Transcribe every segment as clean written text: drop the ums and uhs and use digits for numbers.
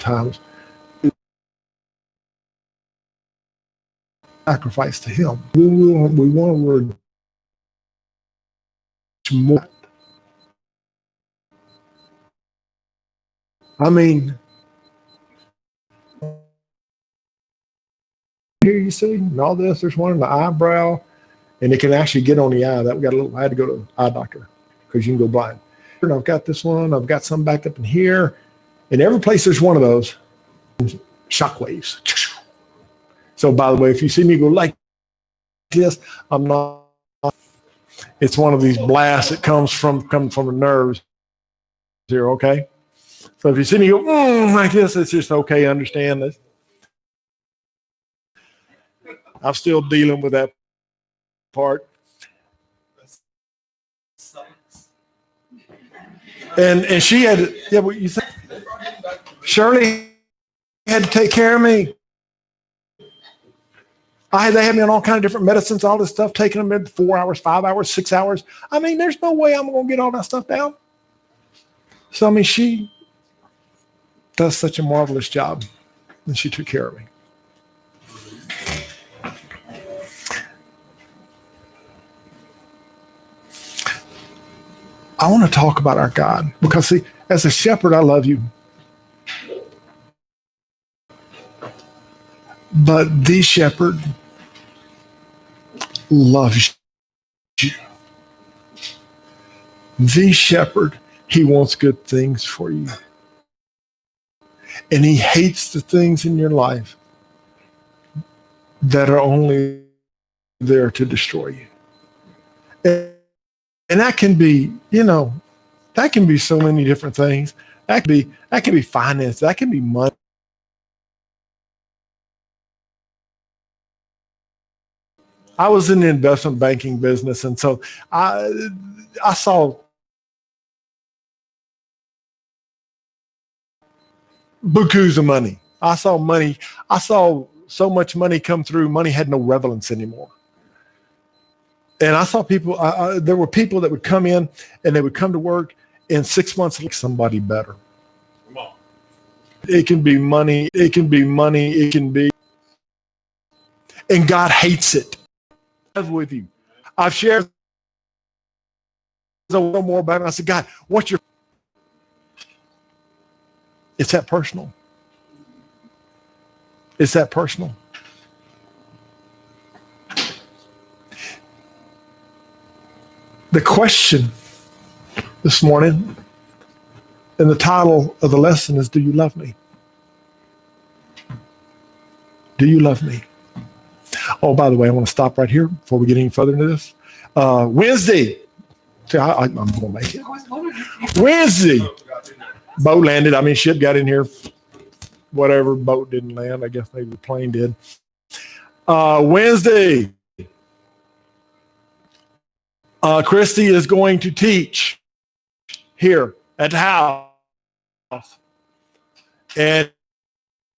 times, sacrifice to him. We want to more. I mean, here you see, and all this, there's one in the eyebrow, and it can actually get on the eye. I had to go to an eye doctor because you can go blind. And I've got this one, I've got some back up in here. In every place there's one of those shockwaves. So by the way, if you see me go like this, I'm not. It's one of these blasts that comes from the nerves here, okay? So if you see me go like this, it's just okay, understand this. I'm still dealing with that part. And she had, yeah, what you think? Shirley had to take care of me. They had me on all kinds of different medicines, all this stuff, taking them in 4 hours, 5 hours, 6 hours. I mean, there's no way I'm going to get all that stuff down. So, I mean, she does such a marvelous job, and she took care of me. I want to talk about our God because, see, as a shepherd, I love you. But the shepherd loves you. The shepherd, he wants good things for you. And he hates the things in your life that are only there to destroy you. And that can be, that can be so many different things. That can be finance. That can be money. I was in the investment banking business, and so I saw bukus of money. I saw so much money come through. Money had no relevance anymore. And I saw people, there were people that would come in and they would come to work in 6 months like somebody better. Come on. It can be money. It can be. And God hates it. With you. I've shared a little more about it. I said, God, what's your... It's that personal. It's that personal. The question this morning and the title of the lesson is, do you love me? Do you love me? Oh, by the way, I want to stop right here before we get any further into this. Wednesday. See, I'm going to make it. Wednesday. Boat landed. I mean, ship got in here. Whatever. Boat didn't land. I guess maybe the plane did. Wednesday. Christy is going to teach here at the house. And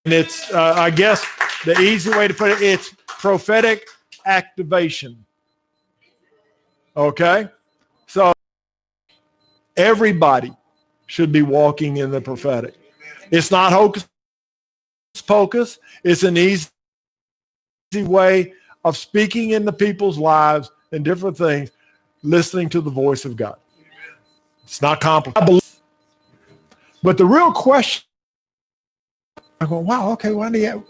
it's, I guess, the easy way to put it, it's prophetic activation. Okay? So everybody should be walking in the prophetic. It's not hocus pocus. It's an easy way of speaking into people's lives and different things, listening to the voice of God. It's not complicated. But the real question, I go, wow, okay, why do you have...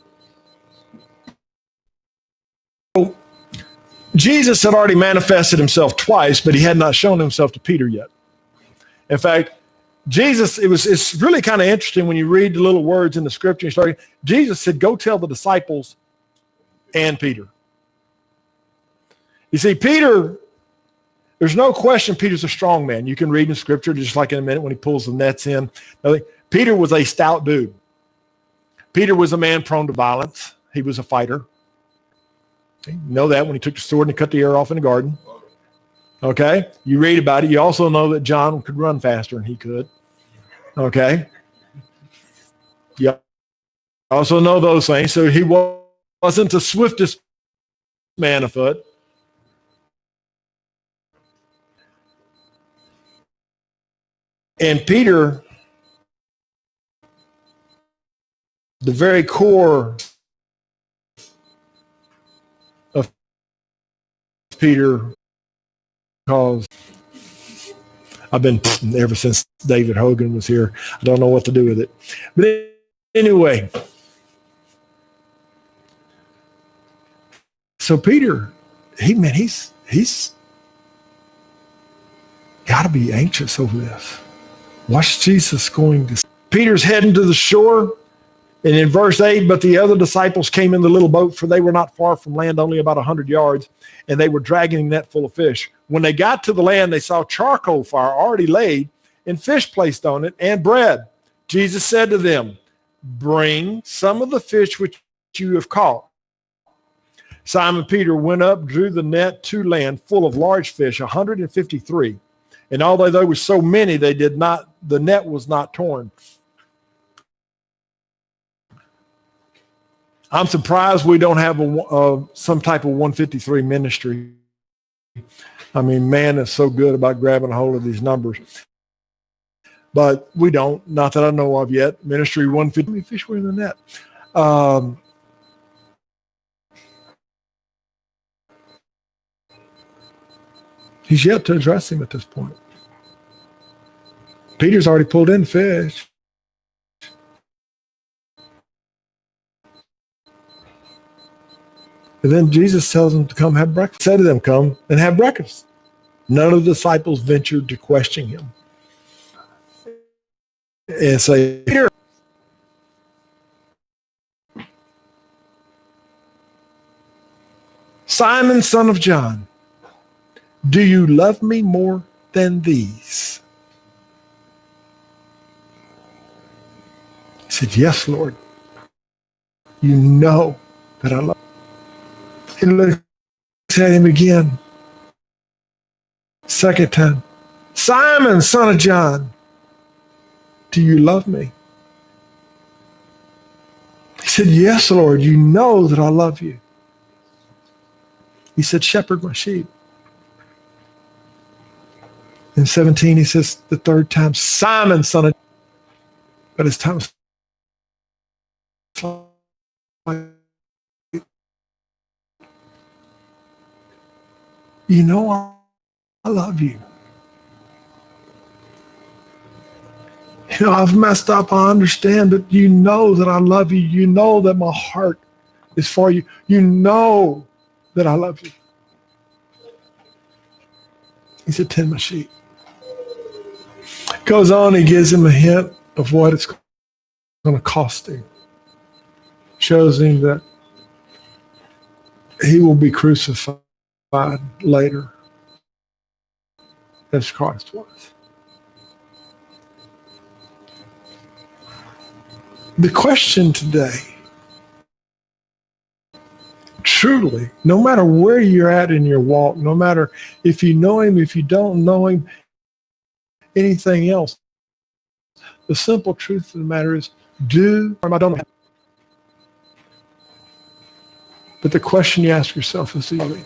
Jesus had already manifested himself twice, but he had not shown himself to Peter yet. In fact, Jesus, it's really kind of interesting when you read the little words in the scripture. Jesus said, go tell the disciples and Peter. You see, Peter, there's no question Peter's a strong man. You can read in scripture just like in a minute when he pulls the nets in. Peter was a stout dude. Peter was a man prone to violence. He was a fighter. You know that when he took the sword and he cut the ear off in the garden. Okay? You read about it. You also know that John could run faster than he could. Okay? You also know those things. So he wasn't the swiftest man afoot. And Peter the very core of Peter, because I've been ever since David Hogan was here. I don't know what to do with it. But anyway, so Peter, he's got to be anxious over this. Watch Jesus going to. Peter's heading to the shore. And in verse 8, but the other disciples came in the little boat, for they were not far from land, only about 100 yards, and they were dragging a net full of fish. When they got to the land, they saw charcoal fire already laid, and fish placed on it, and bread. Jesus said to them, bring some of the fish which you have caught. Simon Peter went up, drew the net to land full of large fish, 153. And although there were so many, the net was not torn. I'm surprised we don't have some type of 153 ministry. I mean, man is so good about grabbing a hold of these numbers. But we don't, not that I know of yet. Ministry 150. How many fish were in the net? He's yet to address him at this point. Peter's already pulled in fish. And then Jesus tells them to come have breakfast. He said to them, come and have breakfast. None of the disciples ventured to question him and say, Peter, Simon, son of John, do you love me more than these? He said, yes, Lord. You know that I love you. He looks at him again. Second time. Simon, son of John, do you love me? He said, yes, Lord, you know that I love you. He said, shepherd my sheep. In 17, he says the third time, Simon, son of John. But his time was you know I love you. You know, I've messed up, I understand, but you know that I love you. You know that my heart is for you. You know that I love you. He said, tend my sheep. Goes on, he gives him a hint of what it's going to cost him. Shows him that he will be crucified later as Christ was. The question today, truly, no matter where you're at in your walk, no matter if you know him, if you don't know him, anything else, the simple truth of the matter is, I don't know. But the question you ask yourself is easy.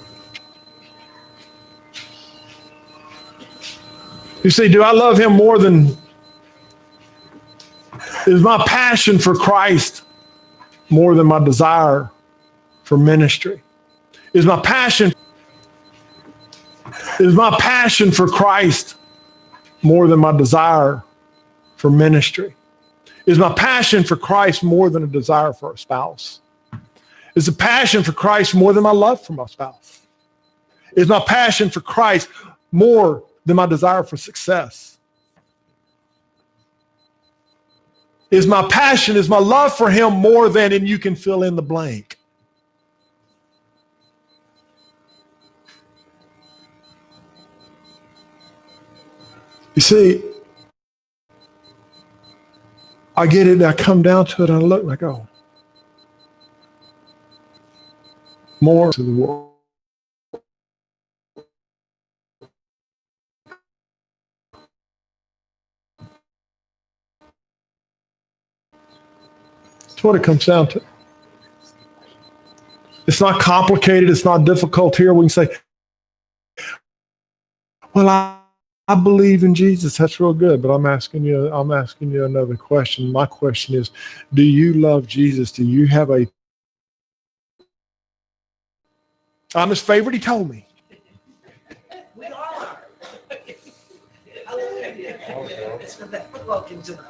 You say, do I love him more than, is my passion for Christ more than my desire for ministry? Is my passion for Christ more than my desire for ministry? Is my passion for Christ more than a desire for a spouse? Is the passion for Christ more than my love for my spouse? Is my passion for Christ more than my desire for success? Is my passion, is my love for him more than, and you can fill in the blank? You see, I get it, I come down to it, and I look like, oh, more to the world. That's what it comes down to. It's not complicated, it's not difficult here. We can say, well, I believe in Jesus. That's real good. But I'm asking you another question. My question is, do you love Jesus? Do you have I'm his favorite, he told me. We all are. It's from that football game tonight.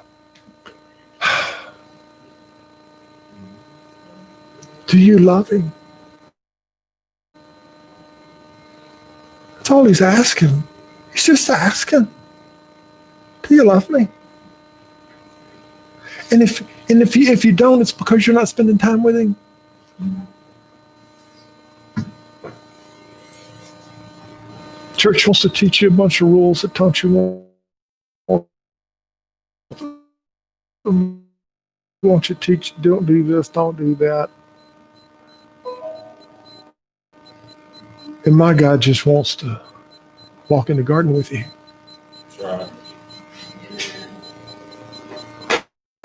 Do you love him? That's all he's asking. He's just asking. Do you love me? And if you don't, it's because you're not spending time with him. Church wants to teach you a bunch of rules that don't you want you to teach. Don't do this, don't do that. And my God just wants to walk in the garden with you. Right.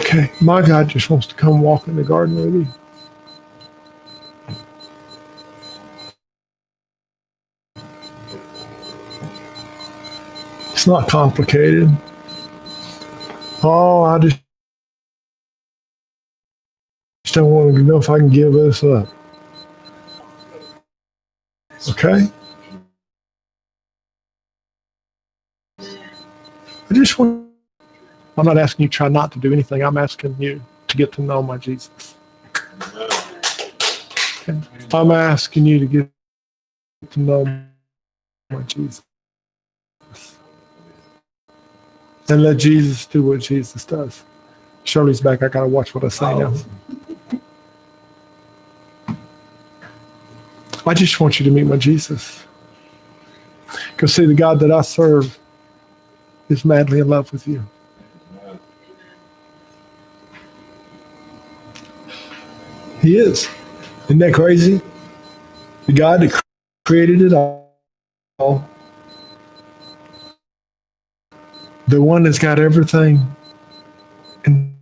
Okay, my God just wants to come walk in the garden with you. It's not complicated. Oh, I just don't want to know if I can give this up. Okay? I'm not asking you to try not to do anything. I'm asking you to get to know my Jesus. Okay? I'm asking you to get to know my Jesus. And let Jesus do what Jesus does. Shirley's back. I got to watch what I say now. I just want you to meet my Jesus. Because see, the God that I serve is madly in love with you. He is. Isn't that crazy? The God that created it all. The one that's got everything in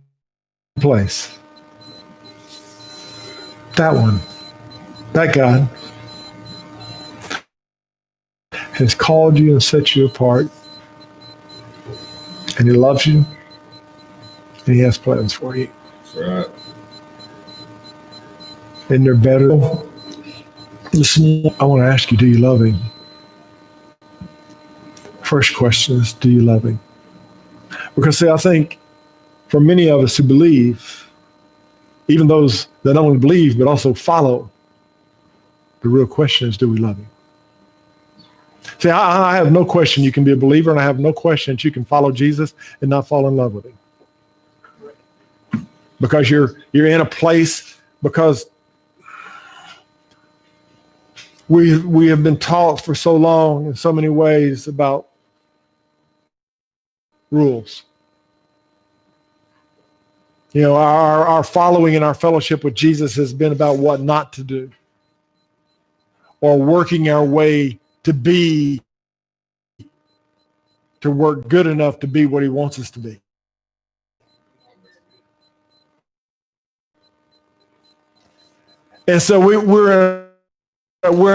place. That one. That God has called you and set you apart. And he loves you. And he has plans for you. That's right. And they're better. Listen, I want to ask you, do you love him? First question is, do you love him? Because see, I think for many of us who believe, even those that not only believe but also follow, the real question is, do we love him? See, I have no question you can be a believer, and I have no question that you can follow Jesus and not fall in love with him. Because you're in a place, because we have been taught for so long in so many ways about rules. You know, our following and our fellowship with Jesus has been about what not to do, or working our way to work good enough to be what he wants us to be. And so we're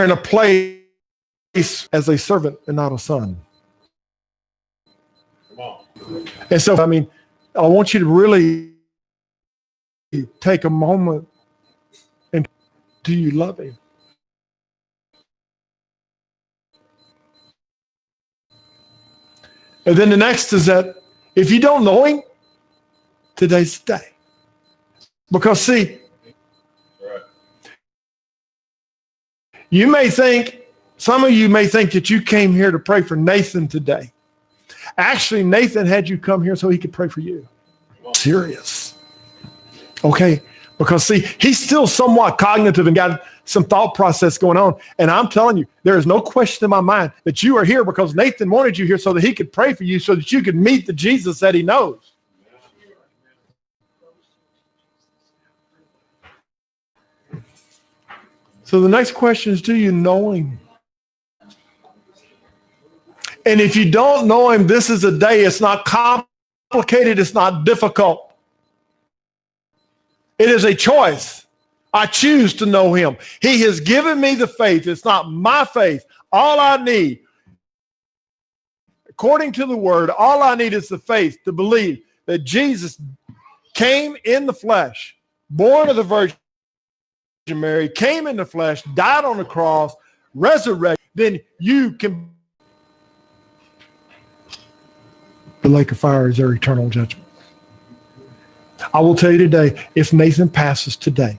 in a place as a servant and not a son. Come on. And so, I mean, I want you to really take a moment and do you love him? And then the next is that if you don't know him, today's the day. Because see, Right. some of you may think that you came here to pray for Nathan today. Actually, Nathan had you come here so he could pray for you. Serious. Okay? Because see, he's still somewhat cognitive and got some thought process going on. And I'm telling you, there is no question in my mind that you are here because Nathan wanted you here so that he could pray for you so that you could meet the Jesus that he knows. So the next question is, do you know him? And if you don't know him, this is a day. It's not complicated. It's not difficult. It is a choice. I choose to know him. He has given me the faith. It's not my faith. All I need, according to the word, all I need is the faith to believe that Jesus came in the flesh, born of the Virgin Mary, came in the flesh, died on the cross, resurrected, then you can. The lake of fire is their eternal judgment. I will tell you today, if Nathan passes today,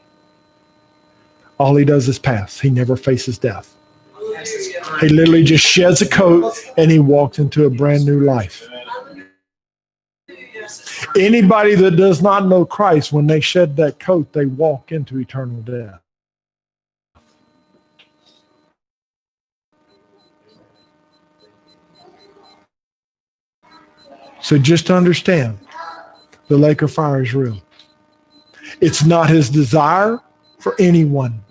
all he does is pass. He never faces death. He literally just sheds a coat and he walks into a brand new life. Anybody that does not know Christ, when they shed that coat, they walk into eternal death. So just understand, the lake of fire is real. It's not his desire for anyone.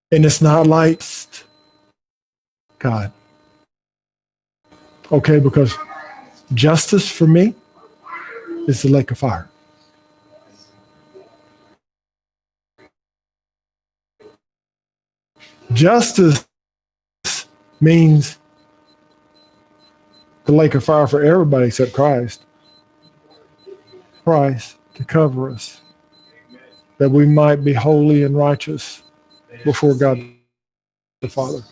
And it's not like God. Okay, because justice for me is the lake of fire. Justice means the lake of fire for everybody except Christ. Christ to cover us, that we might be holy and righteous before God the Father.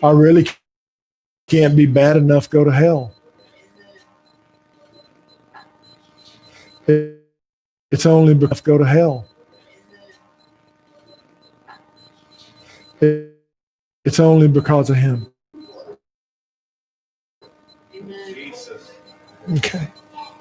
I really can't be bad enough to go to hell. It's only because I go to hell. It's only because of him. Okay.